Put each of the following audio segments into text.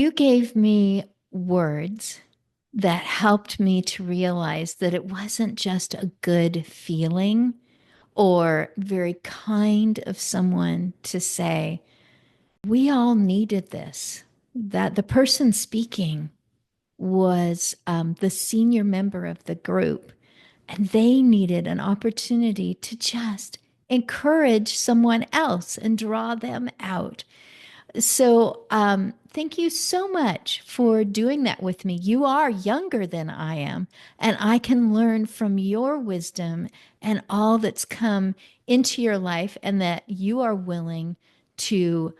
You gave me words that helped me to realize that it wasn't just a good feeling or very kind of someone to say, we all needed this. That the person speaking was the senior member of the group, and they needed an opportunity to just encourage someone else and draw them out. So, thank you so much for doing that with me. You are younger than I am, and I can learn from your wisdom and all that's come into your life, and that you are willing to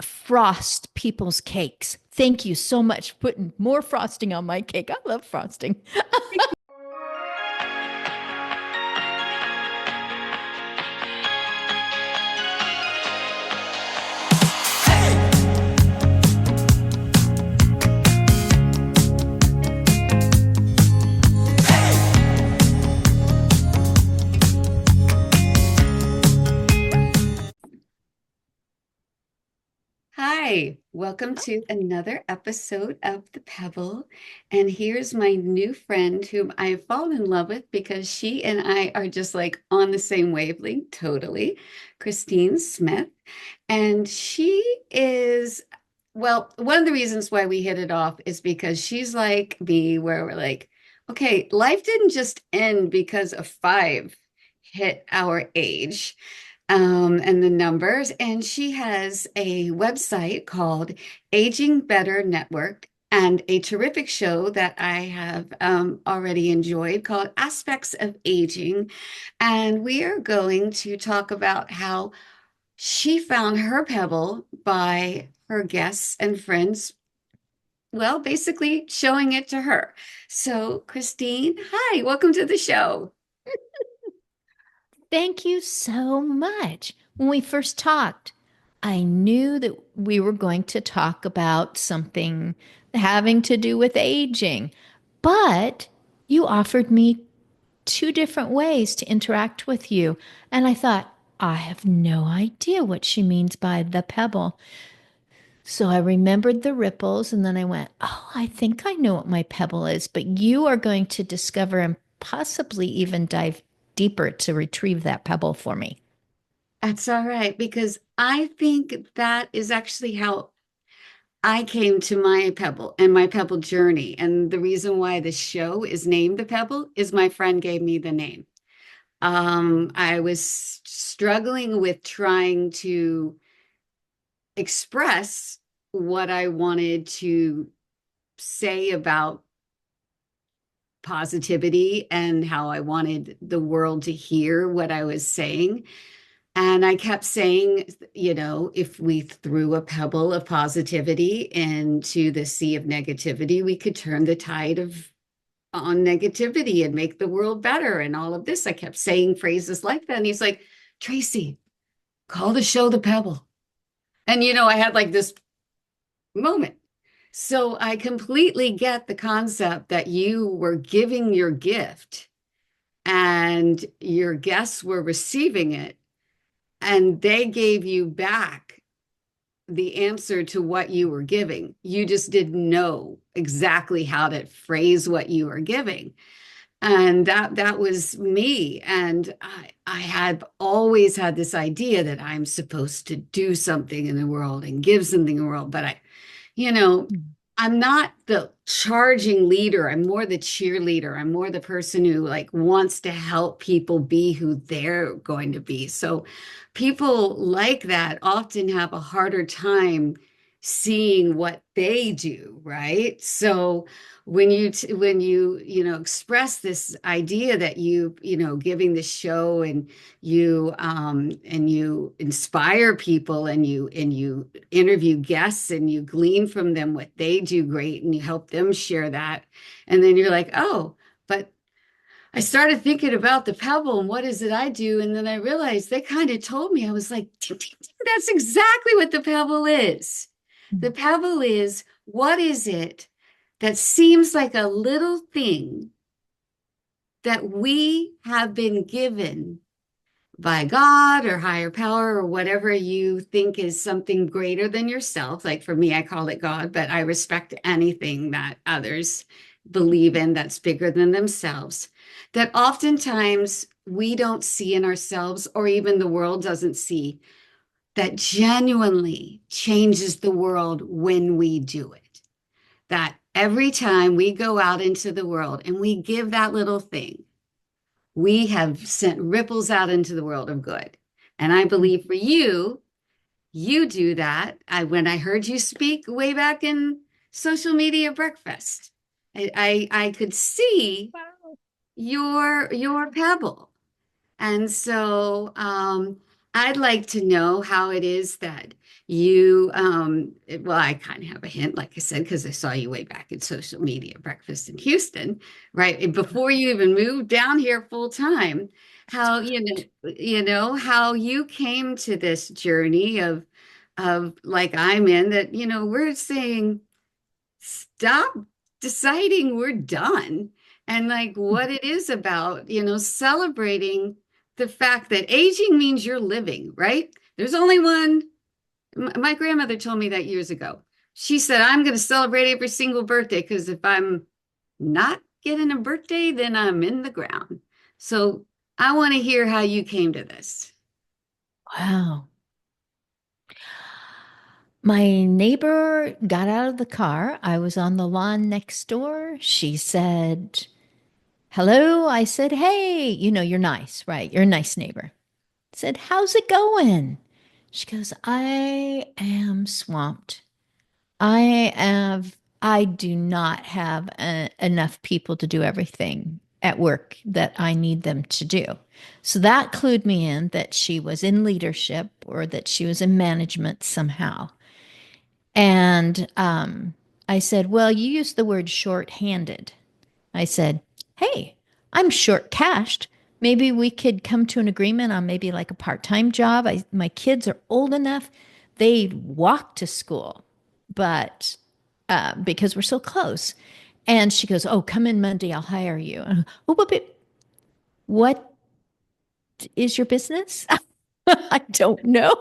frost people's cakes. Thank you so much for putting more frosting on my cake. I love frosting. Hi, welcome to another episode of The Pebble. And here's my new friend whom I've fallen in love with because she and I are just like on the same wavelength, totally. Christine Smith. And she is, well, one of the reasons why we hit it off is because she's like me, where we're like, okay, life didn't just end because a five hit our age and the numbers. And she has a website called Aging Better Network and a terrific show that I have already enjoyed called Aspects of Aging. And we are going to talk about how she found her pebble by her guests and friends. Well, basically showing it to her. So, Christine, hi, welcome to the show. Thank you so much. When we first talked, I knew that we were going to talk about something having to do with aging, but you offered me two different ways to interact with you. And I thought, I have no idea what she means by the pebble. So I remembered the ripples, and then I went, oh, I think I know what my pebble is. But you are going to discover and possibly even dive deeper to retrieve that pebble for me. That's all right, because I think that is actually how I came to my pebble and my pebble journey. And the reason why the show is named The Pebble is my friend gave me the name. I was struggling with trying to express what I wanted to say about positivity and how I wanted the world to hear what I was saying. And I kept saying, if we threw a pebble of positivity into the sea of negativity, we could turn the tide of on negativity and make the world better and all of this. I kept saying phrases like that. And he's like, Tracy, call the show The Pebble. And, I had like this moment. So I completely get the concept that you were giving your gift and your guests were receiving it and they gave you back the answer to what you were giving. You just didn't know exactly how to phrase what you were giving. And that was me. And I had always had this idea that I'm supposed to do something in the world and give something in the world. But you know, I'm not the charging leader. I'm more the cheerleader. I'm more the person who like wants to help people be who they're going to be. So people like that often have a harder time seeing what they do, right? So when you express this idea that giving the show and you inspire people and you interview guests and you glean from them what they do great and you help them share that. And then you're like, oh, but I started thinking about the pebble and what is it I do? And then I realized they kind of told me, I was like, "Ding, ding, ding, that's exactly what the pebble is. The pebble is what is it that seems like a little thing that we have been given by God or higher power or whatever you think is something greater than yourself. Like for me, I call it God, but I respect anything that others believe in that's bigger than themselves. That oftentimes we don't see in ourselves, or even the world doesn't see, that genuinely changes the world when we do it. That every time we go out into the world and we give that little thing, we have sent ripples out into the world of good. And I believe for you, you do that. When I heard you speak way back in social media breakfast, I could see Wow. your pebble. And so I'd like to know how it is that well, I kind of have a hint, like I said, because I saw you way back in social media breakfast in Houston, right? And before you even moved down here full time, That's how, how you came to this journey of like I'm in that, we're saying, stop deciding we're done and like what it is about, celebrating the fact that aging means you're living, right? There's only one. My grandmother told me that years ago. She said, I'm going to celebrate every single birthday because if I'm not getting a birthday, then I'm in the ground. So I want to hear how you came to this. wow. My neighbor got out of the car. I was on the lawn next door. She said, hello. I said, hey, you're nice, right? You're a nice neighbor. I said, how's it going? She goes, I am swamped. I do not have enough people to do everything at work that I need them to do. So that clued me in that she was in leadership or that she was in management somehow. And I said, well, you used the word short-handed. I said, hey, I'm short cashed. Maybe we could come to an agreement on maybe like a part-time job. My kids are old enough. They walk to school, but because we're so close. And she goes, oh, come in Monday. I'll hire you. Oh, but what is your business? I don't know.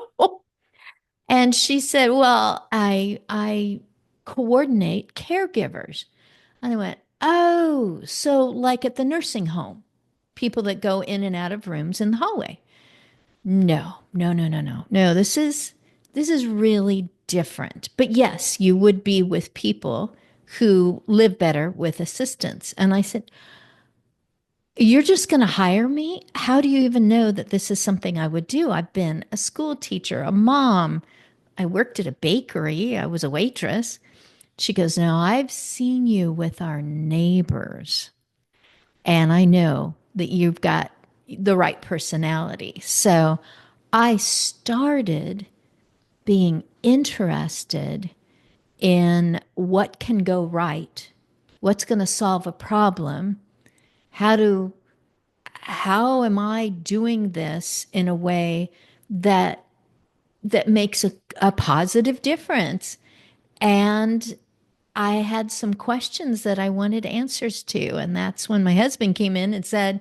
And she said, well, I coordinate caregivers. And I went, oh, so like at the nursing home, people that go in and out of rooms in the hallway. No, no, no, no, no. No, this is really different. But yes, you would be with people who live better with assistance. And I said, you're just going to hire me? How do you even know that this is something I would do? I've been a school teacher, a mom. I worked at a bakery. I was a waitress. She goes, now I've seen you with our neighbors, and I know that you've got the right personality. So I started being interested in what can go right, what's going to solve a problem, how to how am I doing this in a way that makes a positive difference? And I had some questions that I wanted answers to. And that's when my husband came in and said,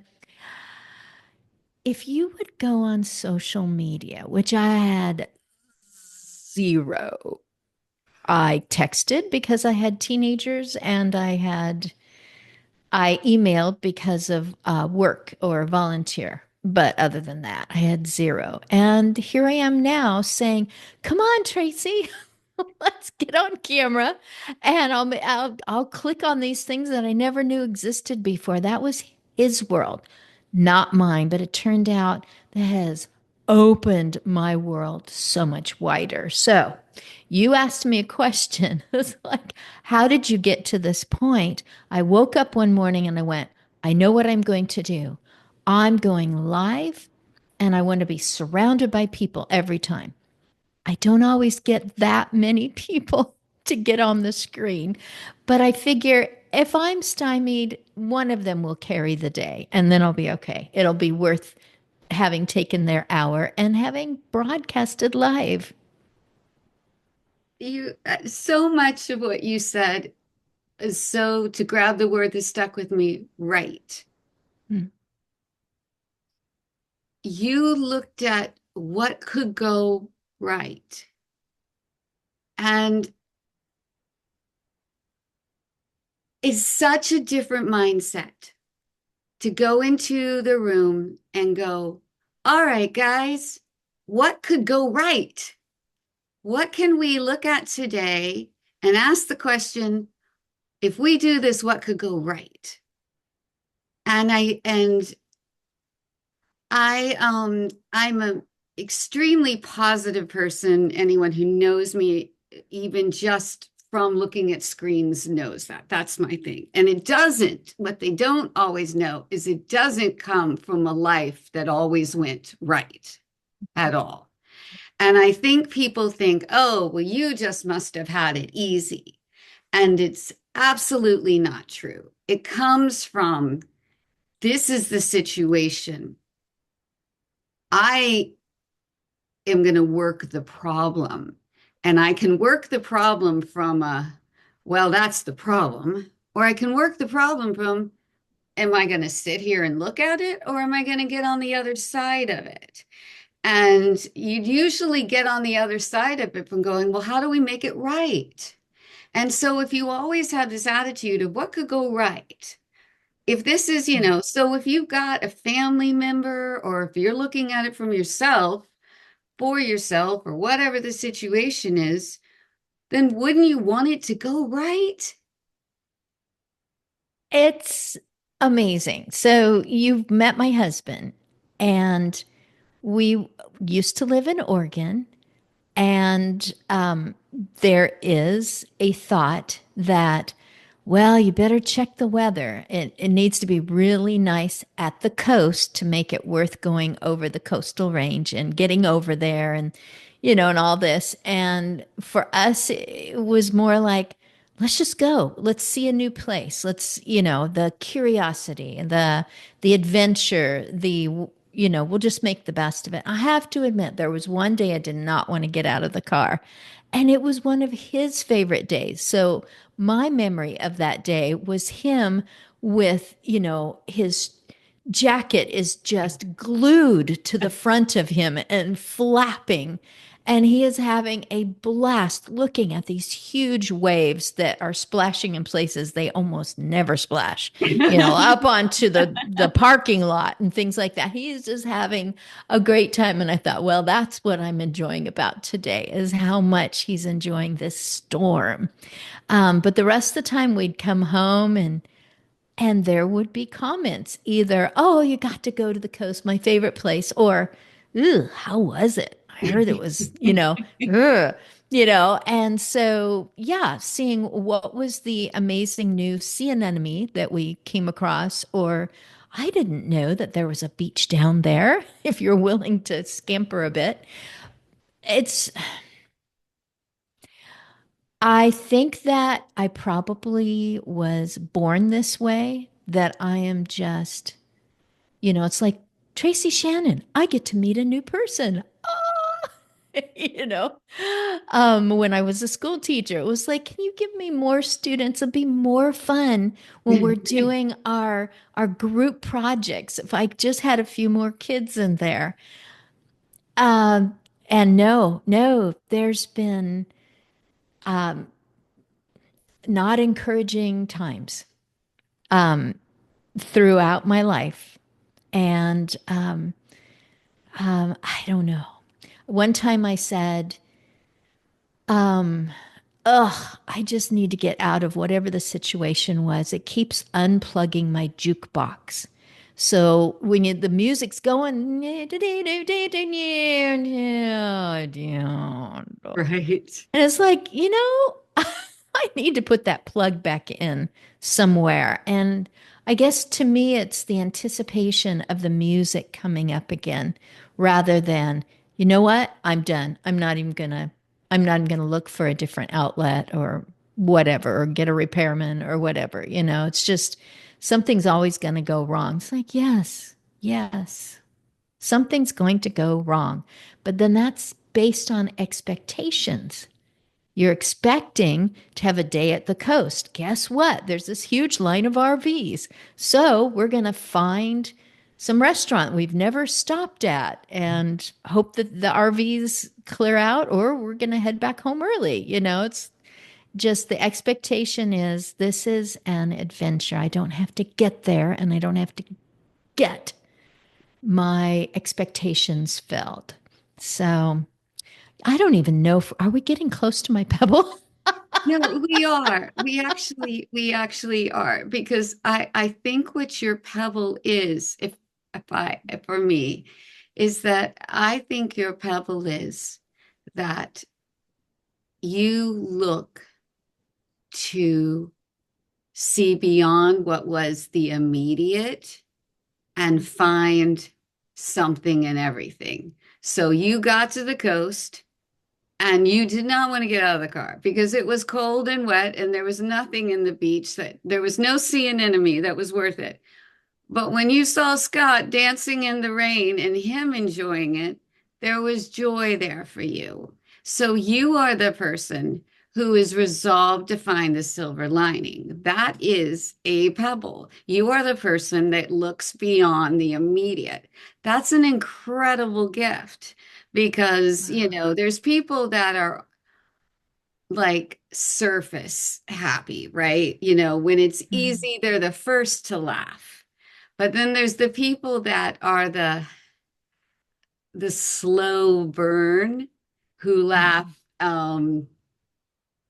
if you would go on social media, which I had zero, I texted because I had teenagers and I emailed because of work or volunteer. But other than that, I had zero. And here I am now saying, come on, Tracy, let's get on camera and I'll click on these things that I never knew existed before. That was his world, not mine. But it turned out that has opened my world so much wider. So you asked me a question. It's like, how did you get to this point? I woke up one morning and I went, I know what I'm going to do. I'm going live and I want to be surrounded by people every time. I don't always get that many people to get on the screen, but I figure if I'm stymied, one of them will carry the day and then I'll be okay. It'll be worth having taken their hour and having broadcasted live. So much of what you said is so, to grab the word that stuck with me, right. Mm. you looked at what could go right. And it's such a different mindset to go into the room and go, all right, guys, what could go right? What can we look at today and ask the question, if we do this, what could go right? And I'm a extremely positive person. Anyone who knows me, even just from looking at screens, knows that. That's my thing. And it doesn't, what they don't always know is it doesn't come from a life that always went right at all. And I think people think, oh, well, you just must have had it easy. And it's absolutely not true. It comes from this is the situation. I am going to work the problem. And I can work the problem from well, that's the problem. Or I can work the problem from, am I going to sit here and look at it? Or am I going to get on the other side of it? And you'd usually get on the other side of it from going, well, how do we make it right? And so if you always have this attitude of what could go right, if this is, so if you've got a family member or if you're looking at it from yourself, for yourself, or whatever the situation is, then wouldn't you want it to go right? It's amazing. So you've met my husband, and we used to live in Oregon, and there is a thought that, well, you better check the weather. It needs to be really nice at the coast to make it worth going over the coastal range and getting over there and all this. And for us, it was more like, let's just go. Let's see a new place. Let's the curiosity, the adventure, we'll just make the best of it. I have to admit, there was one day I did not want to get out of the car, and it was one of his favorite days. So my memory of that day was him with his jacket is just glued to the front of him and flapping. And he is having a blast looking at these huge waves that are splashing in places they almost never splash, up onto the parking lot and things like that. He is just having a great time. And I thought, well, that's what I'm enjoying about today is how much he's enjoying this storm. But the rest of the time we'd come home and there would be comments either, oh, you got to go to the coast, my favorite place, or, ooh, how was it? I heard it was, and so, yeah, seeing what was the amazing new sea anemone that we came across, or I didn't know that there was a beach down there if you're willing to scamper a bit. It's, I think that I probably was born this way, that I am just, it's like Tracy Shannon. I get to meet a new person. Ah, you know. When I was a school teacher, it was like, can you give me more students? It'd be more fun when we're doing our group projects. If I just had a few more kids in there. Um, and no, no, there's been not encouraging times throughout my life. And I don't know. One time I said, ugh, I just need to get out of whatever the situation was. It keeps unplugging my jukebox. So when the music's going, Right. and it's like, I need to put that plug back in somewhere. And I guess to me, it's the anticipation of the music coming up again rather than, you know what? I'm done. I'm not even gonna look for a different outlet or whatever, or get a repairman or whatever. It's just something's always gonna go wrong. It's like, yes, yes, something's going to go wrong. But then that's based on expectations. You're expecting to have a day at the coast. Guess what? There's this huge line of RVs. So we're going to find some restaurant we've never stopped at and hope that the RVs clear out or we're going to head back home early. It's just the expectation is this is an adventure. I don't have to get there and I don't have to get my expectations filled. So I don't even know if, are we getting close to my pebble? No, we are. We actually are because I think what your pebble is, if for me, is that I think your pebble is that you look to see beyond what was the immediate and find something in everything. So you got to the coast and you did not want to get out of the car because it was cold and wet and there was nothing in the beach that there was no sea anemone that was worth it. But when you saw Scott dancing in the rain and him enjoying it, there was joy there for you. So you are the person who is resolved to find the silver lining. That is a pebble. You are the person that looks beyond the immediate. That's an incredible gift because, Wow. there's people that are like surface happy, right? When it's Mm, easy, they're the first to laugh. But then there's the people that are the slow burn who laugh mm.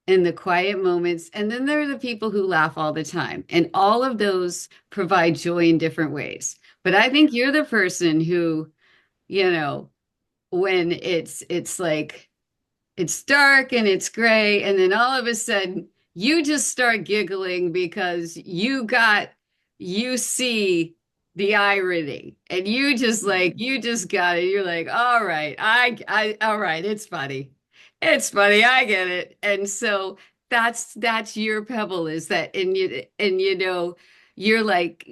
in the quiet moments. And then there are the people who laugh all the time. And all of those provide joy in different ways. But I think you're the person who, you know, when it's like it's dark and it's gray, and then all of a sudden you just start giggling because you see the irony and you just got it. You're like, all right, all right, it's funny. It's funny, I get it. And so that's your pebble is that and you're like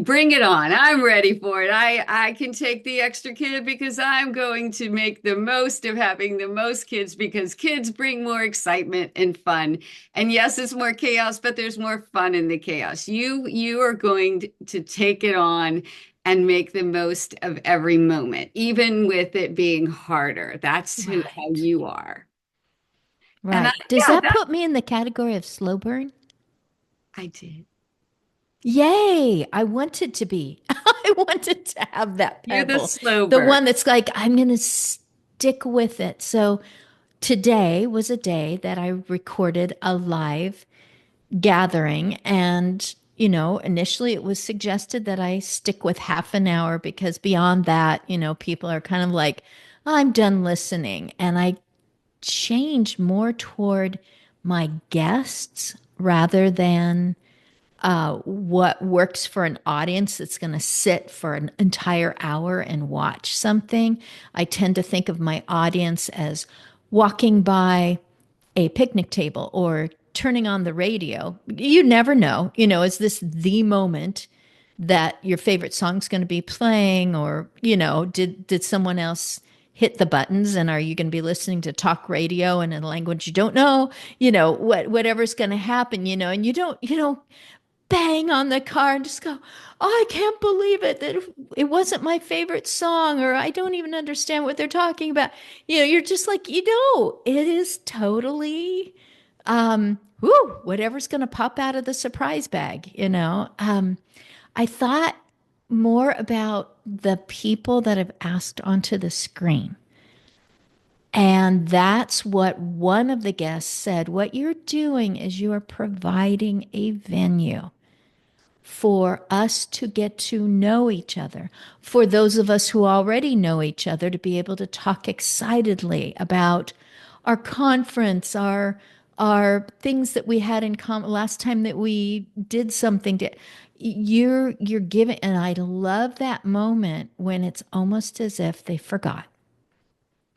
bring it on. I'm ready for it. I can take the extra kid because I'm going to make the most of having the most kids because kids bring more excitement and fun. And yes, it's more chaos, but there's more fun in the chaos. You are going to take it on and make the most of every moment, even with it being harder. That's how Right. you are. And Right. Does yeah, that that put me in the category of slow burn? I did. Yay. I wanted to be. I wanted to have that You're the pebble. slow The bird. one that's like, I'm going to stick with it. So today was a day that I recorded a live gathering. And, initially it was suggested that I stick with half an hour because beyond that, people are kind of like, I'm done listening. And I changed more toward my guests rather than what works for an audience that's going to sit for an entire hour and watch something. I tend to think of my audience as walking by a picnic table or turning on the radio. You never know, is this the moment that your favorite song's going to be playing or, did someone else hit the buttons and are you going to be listening to talk radio in a language you don't know, whatever's going to happen, and you don't, bang on the car and just go, oh, I can't believe it that it wasn't my favorite song, or I don't even understand what they're talking about. You're just like, it is totally, whatever's going to pop out of the surprise bag, I thought more about the people that have asked onto the screen. And that's what one of the guests said. What you're doing is you are providing a venue for us to get to know each other, for those of us who already know each other to be able to talk excitedly about our conference, our things that we had in common last time that we did something to you're giving, and I love that moment when it's almost as if they forgot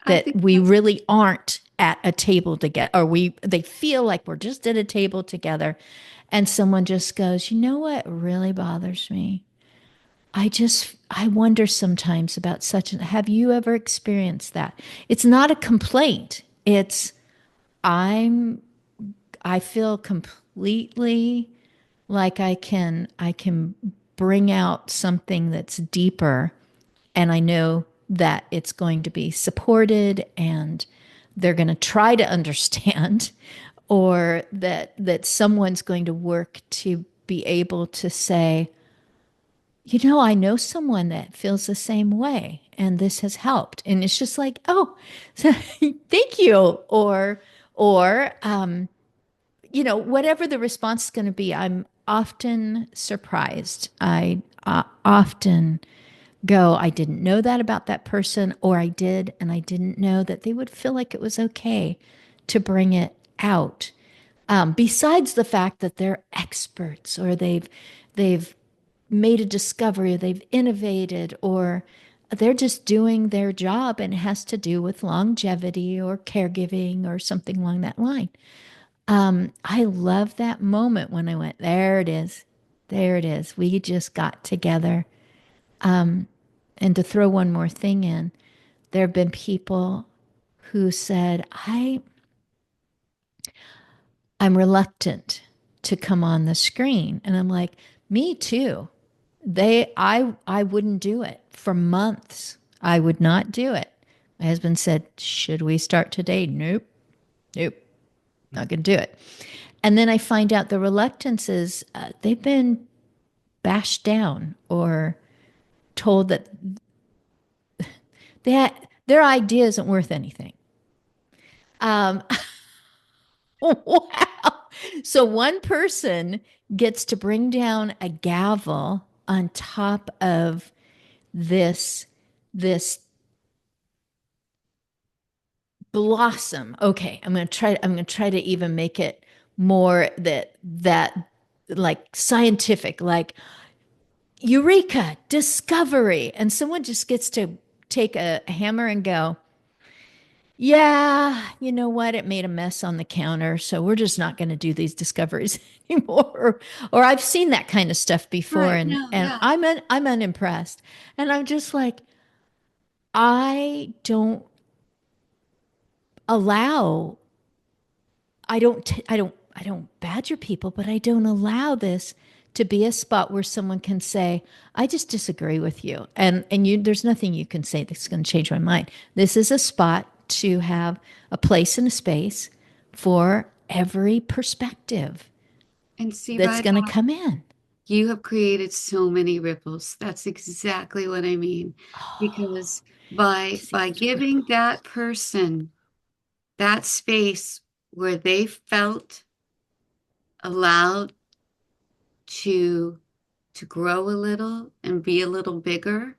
I that think we that's really aren't at a table together, or they feel like we're just at a table together and someone just goes, you know what really bothers me? I wonder sometimes about such an, have you ever experienced that? It's not a complaint. It's, I'm, I feel completely like I can bring out something that's deeper, and I know that it's going to be supported and they're going to try to understand, or that someone's going to work to be able to say, I know someone that feels the same way and this has helped. And it's just like, oh, thank you. Or whatever the response is going to be, I'm often surprised. I often go, I didn't know that about that person, or I did, and I didn't know that they would feel like it was okay to bring it out. Besides the fact that they're experts, or they've made a discovery, or they've innovated, or they're just doing their job and it has to do with longevity or caregiving or something along that line. I love that moment when I went, there it is. There it is. We just got together. And to throw one more thing in, there have been people who said, I'm reluctant to come on the screen. And I'm like, me too. I wouldn't do it for months. I would not do it. My husband said, should we start today? Nope. Nope. Not going to do it. And then I find out the reluctance is they've been bashed down or told that their idea isn't worth anything. Um, wow. So one person gets to bring down a gavel on top of this blossom. Okay, I'm going to try to even make it more that like scientific, like eureka, discovery. And someone just gets to take a hammer and go, yeah, you know what? It made a mess on the counter, so we're just not going to do these discoveries anymore. Or I've seen that kind of stuff before, Right. and No, and yeah. I'm unimpressed. And I'm just like, I don't allow I don't badger people, but I don't allow this to be a spot where someone can say, I just disagree with you. And there's nothing you can say that's going to change my mind. This is a spot to have a place and a space for every perspective And see, that's by going to that, come in. you have created so many ripples. That's exactly what I mean. Oh, Because by see the giving ripples. that person that space where they felt allowed to grow a little and be a little bigger,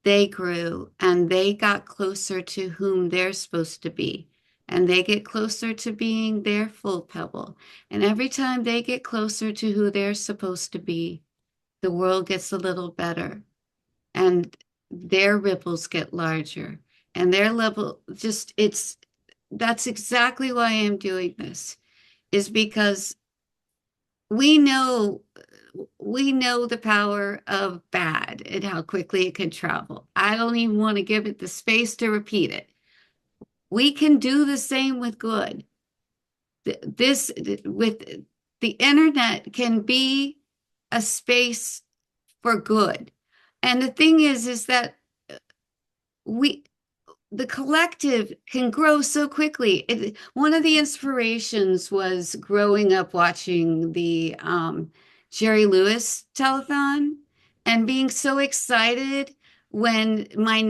they grew and they got closer to whom they're supposed to be. And they get closer to being their full pebble. And every time they get closer to who they're supposed to be, the world gets a little better and their ripples get larger. And their level just, that's exactly why I'm doing this, is because we know we know the power of bad and how quickly it can travel. I don't even want to give it the space to repeat it. We can do the same with good. This with the internet can be a space for good. And the thing is that we the collective can grow so quickly. One of the inspirations was growing up watching the Jerry Lewis telethon and being so excited when my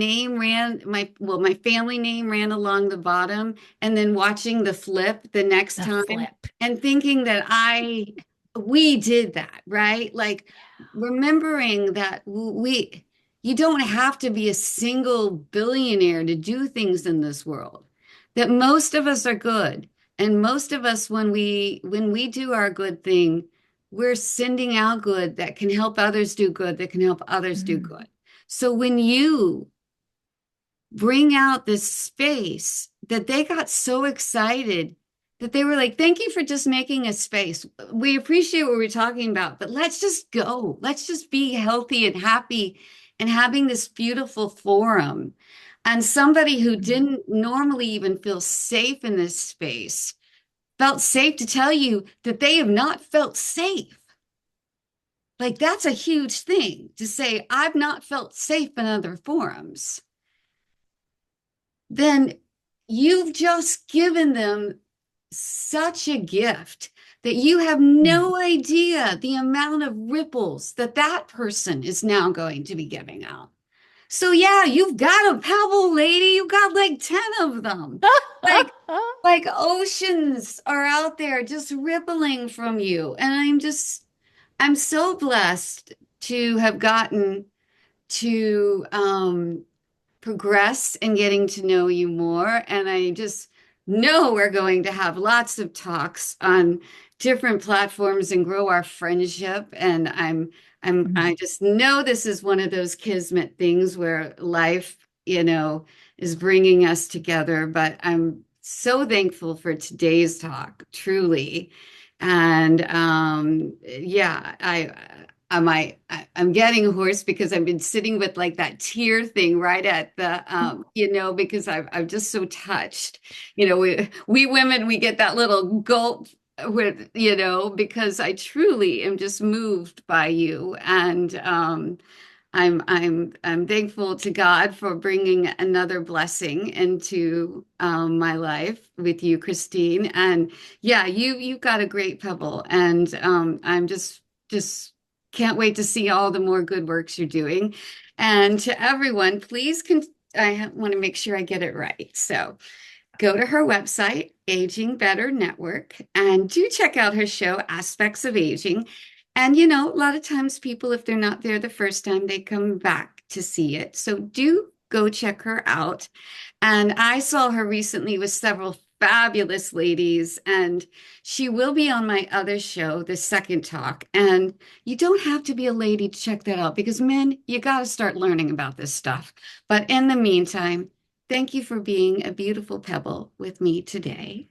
family name ran along the bottom, and then watching the flip the next The time flip. and thinking that we did that, right? Like remembering that we you don't have to be a single billionaire to do things in this world. That most of us are good. And most of us, when we do our good thing, we're sending out good that can help others do good, that can help others do Mm. good. So when you bring out this space, that they got so excited that they were like, thank you for just making a space. We appreciate what we're talking about, but let's just go. Let's just be healthy and happy and having this beautiful forum. And somebody who Mm. didn't normally even feel safe in this space felt safe to tell you that they have not felt safe. Like that's a huge thing to say, I've not felt safe in other forums. Then you've just given them such a gift that you have Mm. no idea the amount of ripples that that person is now going to be giving out. So yeah, you've got a pebble, lady. You got like 10 of them. Like like oceans are out there just rippling from you. And I'm so blessed to have gotten to progress in getting to know you more. And I just know we're going to have lots of talks on different platforms and grow our friendship. And I Mm. just know this is one of those kismet things where life, is bringing us together. But I'm so thankful for today's talk, truly. And yeah, I'm getting hoarse because I've been sitting with like that tear thing right at the because I'm just so touched. We women we get that little gulp with because I truly am just moved by you. And I'm thankful to God for bringing another blessing into my life with you, Christine. And yeah, you've got a great pebble, and I'm just can't wait to see all the more good works you're doing. And to everyone, please I want to make sure I get it right. So go to her website, Aging Better Network, and do check out her show, Aspects of Aging. And, a lot of times people, if they're not there the first time, they come back to see it. So do go check her out. And I saw her recently with several fabulous ladies, and she will be on my other show, The Second Talk. And you don't have to be a lady to check that out because, men, you got to start learning about this stuff. But in the meantime, thank you for being a beautiful pebble with me today.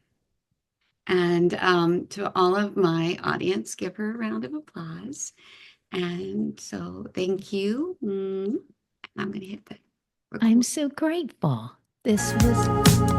And to all of my audience, give her a round of applause. And so thank you. I'm going to hit the I'm record. so grateful. This was